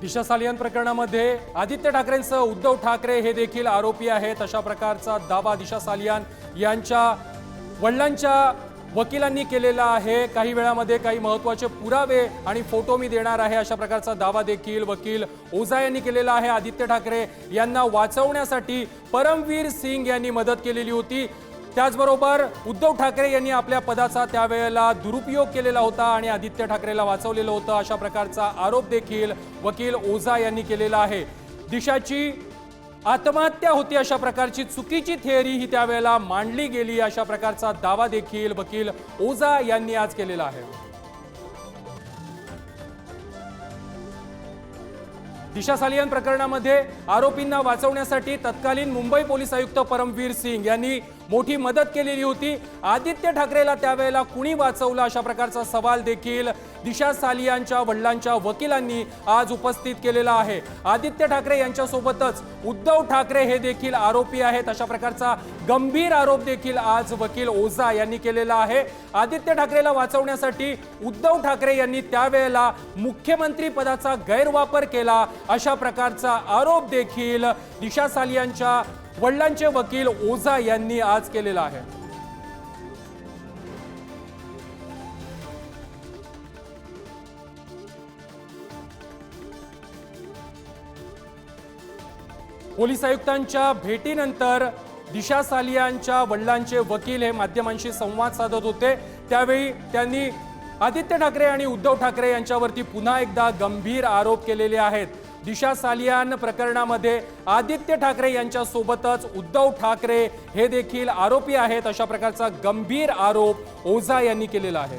दिशा सालियन प्रकरणामध्ये आदित्य ठाकरेंसह उद्धव ठाकरे हे देखील आरोपी आहेत अशा प्रकारचा दावा दिशा सालियन यांच्या वडिलांच्या वकिलांनी केलेला आहे। काही वेळामध्ये काही महत्त्वाचे पुरावे आणि फोटो मी देणार आहे अशा प्रकारचा दावा देखील वकील ओझा यांनी केलेला आहे। आदित्य ठाकरे यांना वाचवण्यासाठी परमवीर सिंग यांनी मदत केलेली होती। त्याचबरोबर उद्धव ठाकरे यांनी आपल्या पदाचा त्यावेळेला दुरुपयोग केलेला होता आणि आदित्य ठाकरेला वाचवलेलं होतं अशा प्रकारचा आरोप देखील वकील ओझा यांनी केलेला आहे। दिशाची आत्महत्या होती अशा प्रकारची चुकीची थिअरी ही त्यावेळेला मांडली गेली अशा प्रकारचा दावा देखील वकील ओझा यांनी आज केलेला आहे। दिशा सालियन प्रकरणामध्ये आरोपींना वाचवण्यासाठी तत्कालीन मुंबई पोलीस आयुक्त परमवीर सिंग यांनी मोठी मदत केलेली होती। आदित्य ठाकरेला त्यावेळेला कुणी वाचवलं अशा प्रकारचा सवाल देखील दिशा सालियनच्या वडिलांच्या वकिलांनी आज उपस्थित केलेला आहे। आदित्य ठाकरे यांच्यासोबतच उद्धव ठाकरे हे देखील आरोपी आहेत अशा प्रकारचा गंभीर आरोप देखील आज वकील ओझा यांनी केलेला आहे। आदित्य ठाकरेला वाचवण्यासाठी उद्धव ठाकरे यांनी त्यावेळेला मुख्यमंत्री पदाचा गैरवापर केला अशा प्रकारचा आरोप देखील दिशा सालियनच्या वडिलांचे वकील ओझा यांनी आज केलेला आहे। पोलीस आयुक्तांच्या भेटीनंतर दिशा सालियनच्या वडिलांचे वकील हे माध्यमांशी संवाद साधत होते। त्यावेळी त्यांनी आदित्य ठाकरे आणि उद्धव ठाकरे यांच्यावरती पुन्हा एकदा गंभीर आरोप केलेले आहेत। दिशा सालियन प्रकरणामध्ये आदित्य ठाकरे यांच्या सोबतच उद्धव ठाकरे हे देखील आरोपी आहेत अशा प्रकारचा गंभीर आरोप ओझा यांनी केलेला आहे।